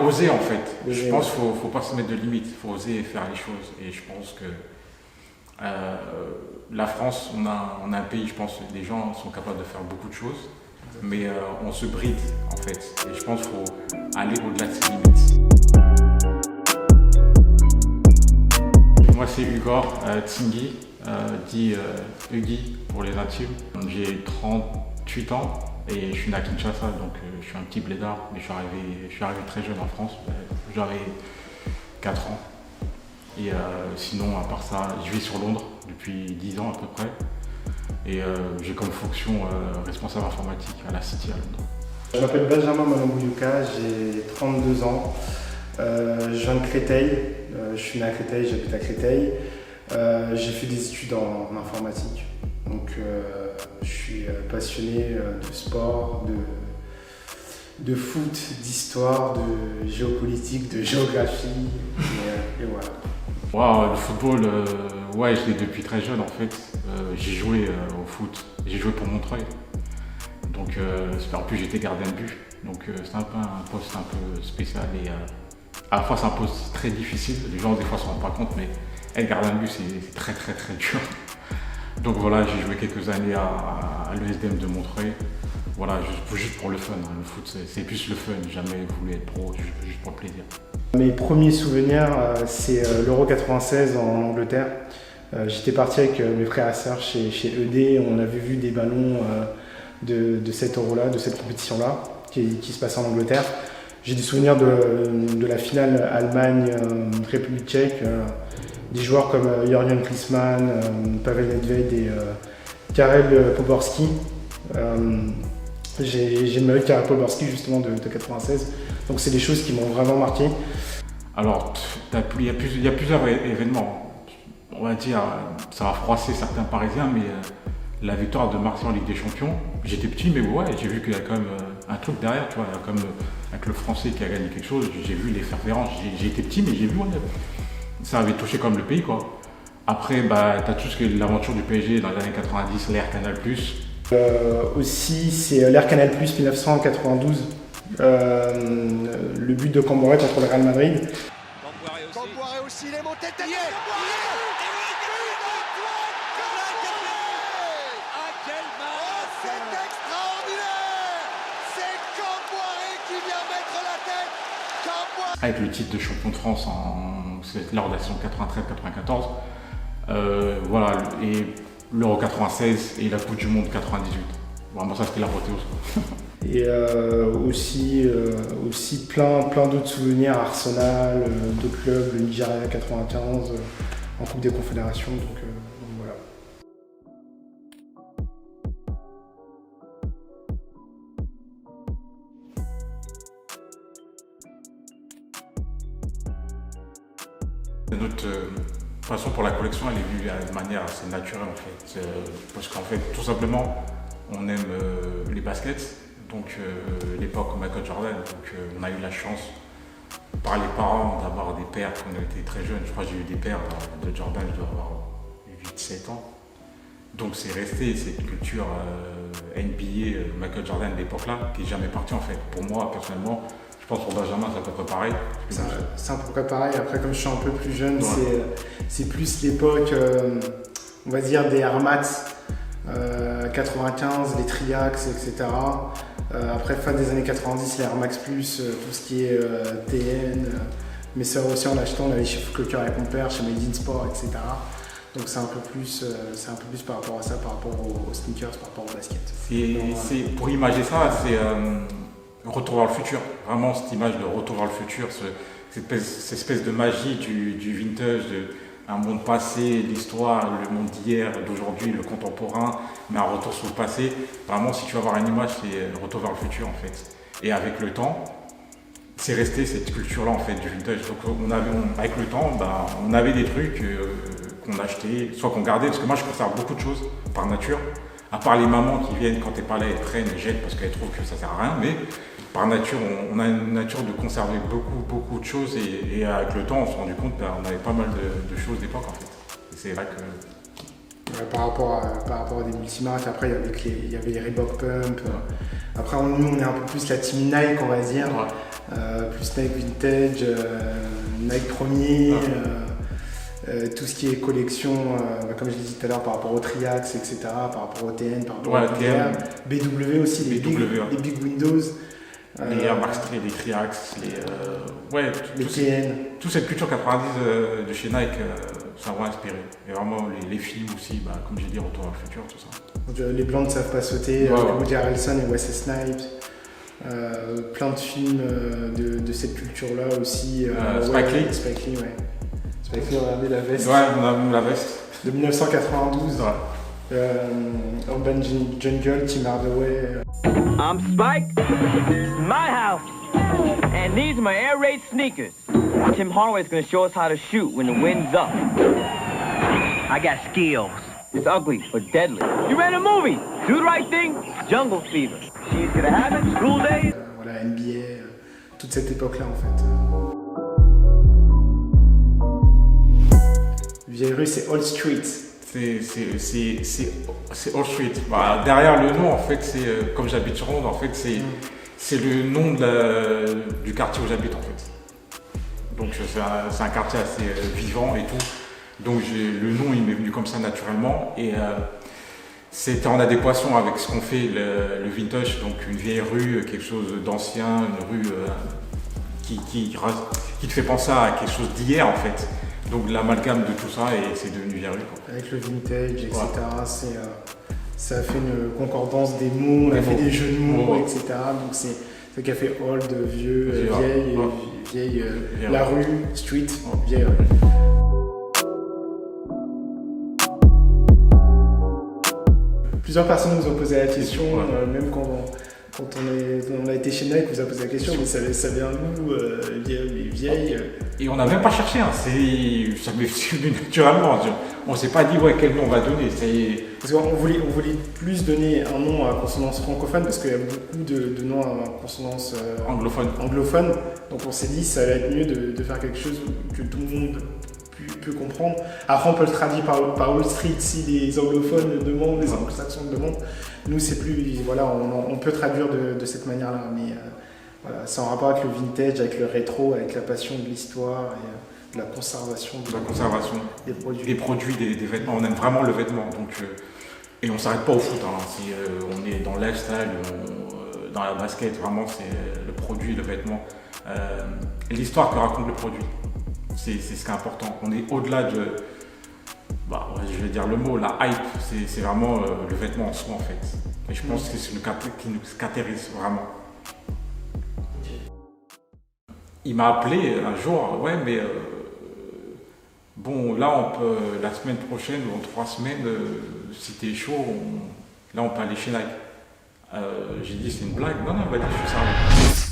oser en fait. Oser, Je pense qu'il ne faut pas se mettre de limites, il faut oser faire les choses. Et je pense que la France, on a un pays, je pense que les gens sont capables de faire beaucoup de choses, mais on se bride en fait. Et je pense qu'il faut aller au-delà de ces limites. Moi c'est Ugor Tsingui, dit Huggy pour les intimes. J'ai 38 ans et je suis né à Kinshasa, donc je suis un petit blédard, mais je suis arrivé très jeune en France, j'avais 4 ans. Et sinon, à part ça, je vis sur Londres depuis 10 ans à peu près. Et j'ai comme fonction responsable informatique à la City à Londres. Je m'appelle Benjamin Malambuyuka, j'ai 32 ans. Je viens de Créteil, je suis né à Créteil, j'habite à Créteil. J'ai fait des études en informatique. Donc je suis passionné de sport, de foot, d'histoire, de géopolitique, de géographie. Et voilà. Wow, le football, ouais, je l'ai depuis très jeune en fait. J'ai joué au foot, j'ai joué pour Montreuil. Donc en plus j'étais gardien de but. Donc c'est un peu un poste un peu spécial et à la fois c'est un poste très difficile. Les gens des fois se rendent pas compte, mais être gardien de but c'est très très très dur. Donc voilà, j'ai joué quelques années à l'ESDM de Montreuil. Voilà, juste pour le fun. Hein. Le foot c'est plus le fun, jamais voulu être pro, juste pour le plaisir. Mes premiers souvenirs, c'est l'Euro 96 en Angleterre. J'étais parti avec mes frères et sœurs chez ED. On avait vu des ballons de cet Euro-là, de cette compétition-là, qui se passait en Angleterre. J'ai des souvenirs de la finale Allemagne-République tchèque. Des joueurs comme Jurgen Klinsmann, Pavel Nedved et Karel Poborski. J'ai une mémoire de Karel Poborski justement de 96. Donc c'est des choses qui m'ont vraiment marqué. Alors, il y a plusieurs événements. On va dire, ça va froisser certains Parisiens, mais la victoire de Marseille en Ligue des Champions, j'étais petit, mais ouais, j'ai vu qu'il y a quand même un truc derrière, tu vois, comme avec le Français qui a gagné quelque chose, j'ai vu l'effervescence. J'ai été petit, mais j'ai vu, ouais, ça avait touché comme le pays, quoi. Après, bah, tu as tout ce qui est l'aventure du PSG dans les années 90, l'ère Canal+. Aussi, c'est l'ère Canal+, 1992. Le but de Camboire contre le Real Madrid. Camboire aussi, il est monté tête. C'est extraordinaire. C'est Camboire qui vient mettre la tête. Camboire. Avec le titre de champion de France lors de la saison 93-94. Voilà, et l'Euro 96 et la Coupe du Monde 98. Vraiment, ça c'était l'apothéose. Et aussi plein d'autres souvenirs, Arsenal, d'autres clubs, le Nigeria 95 en Coupe des Confédérations. Donc voilà. Notre façon pour la collection, elle est vue de manière assez naturelle en fait. Parce qu'en fait, tout simplement, on aime les baskets. Donc l'époque Michael Jordan, donc on a eu la chance par les parents d'avoir des pères quand on était très jeunes. Je crois que j'ai eu des pères de Jordan, je dois avoir 8-7 ans. Donc c'est resté cette culture NBA, Michael Jordan de l'époque-là, qui n'est jamais partie en fait. Pour moi, personnellement, je pense pour Benjamin, c'est à peu près pareil. C'est à peu près pareil. Après, comme je suis un peu plus jeune, ouais. c'est plus l'époque, on va dire, des Air Max 95, les Triax, etc. Après, fin des années 90, les Air Max Plus, tout ce qui est TN. Mes sœurs aussi en achetant, on allait chez Foot Locker avec mon père, chez Made in Sport, etc. Donc c'est un peu plus par rapport à ça, par rapport aux sneakers, par rapport au basket. Pour imager ça, c'est Retour vers le futur. Vraiment cette image de Retour vers le futur, cette espèce de magie du vintage, un monde passé, l'histoire, le monde d'hier, d'aujourd'hui, le contemporain, mais un retour sur le passé. Vraiment, si tu vas voir une image, c'est le retour vers le futur en fait. Et avec le temps, c'est resté cette culture-là en fait du vintage. Donc avec le temps, on avait des trucs qu'on achetait, soit qu'on gardait, parce que moi je conserve beaucoup de choses par nature. À part les mamans qui viennent quand t'es pas là, elles prennent et jettent parce qu'elles trouvent que ça sert à rien, mais par nature, on a une nature de conserver beaucoup de choses et avec le temps, on s'est rendu compte qu'on avait pas mal de choses d'époque en fait. Et c'est vrai que... Ouais, par rapport à des multimarques, après il y avait les Reebok Pump. Après nous on est un peu plus la team Nike on va dire. Ouais. plus Nike Vintage, Nike Premier, tout ce qui est collection, comme je l'ai dit tout à l'heure, par rapport au Triax, etc., par rapport au TN, par rapport au TN. BW aussi, les Big Windows. Les Air Max 3, les Triax, les TN. Toute cette culture 90 de chez Nike, ça m'a inspiré. Et vraiment les films aussi, comme j'ai dit, Retour vers le futur, tout ça. Donc, les blancs ne savent pas sauter, Woody Harrelson et Wesley Snipes. Plein de films de cette culture-là aussi. Spike Lee. Spike Lee, ouais. Spike Lee, regardez la veste. Ouais, on a vu la veste. De 1992. Ouais. Urban Jungle, Tim Hardaway. I'm Spike. It's my house. And these are my air raid sneakers. Tim Hardaway's gonna show us how to shoot when the wind's up. I got skills. It's ugly, but deadly. You ran a movie. Do the right thing. Jungle Fever. She's gonna have it. School days. Voilà, NBA. Toute cette époque-là, en fait. Vieille rue, c'est Old Street. C'est Old Street. Derrière le nom, en fait, c'est comme j'habite sur Londres, en fait, c'est le nom du quartier où j'habite, en fait. Donc c'est un quartier assez vivant et tout. Donc le nom, il m'est venu comme ça naturellement et c'était en adéquation avec ce qu'on fait le vintage, donc une vieille rue, quelque chose d'ancien, une rue qui te fait penser à quelque chose d'hier, en fait. Donc l'amalgame de tout ça et c'est devenu vieille rue, quoi. Avec le vintage, etc. Ouais. Ça a fait une concordance des mots, on a fait des jeux de mots, etc. Donc c'est ce qui a fait old, vieux, vieille, la rue, street, vieille rue. Plusieurs personnes nous ont posé la question, même quand on a été chez Nike, on vous a posé la question, mais ça vient d'où, vieille. Et on n'a même pas cherché, hein. Ça m'est venu naturellement. On ne s'est pas dit quel nom on va donner. Parce qu'on voulait plus donner un nom à consonance francophone, parce qu'il y a beaucoup de noms à consonance anglophone. Donc on s'est dit ça va être mieux de faire quelque chose que tout le monde peut comprendre. Après on peut le traduire par Wall Street si les anglophones le demandent, les anglo-saxons le demandent. Nous c'est plus, on peut traduire de cette manière-là, mais c'est en rapport avec le vintage, avec le rétro, avec la passion de l'histoire et de la conservation. Des produits. Des produits, des vêtements. On aime vraiment le vêtement, et on s'arrête pas au foot. Si on est dans le lifestyle, dans la basket, vraiment c'est le produit, le vêtement, l'histoire que raconte le produit. C'est ce qui est important. On est au-delà de, je vais dire le mot, la hype. C'est vraiment le vêtement en soi, en fait. Et je pense que c'est ce qui nous caractérise vraiment. Il m'a appelé un jour, là on peut, la semaine prochaine ou en 3 semaines, si t'es chaud, là on peut aller chez Nike. J'ai dit c'est une blague. Non, vas-y, je suis sérieux.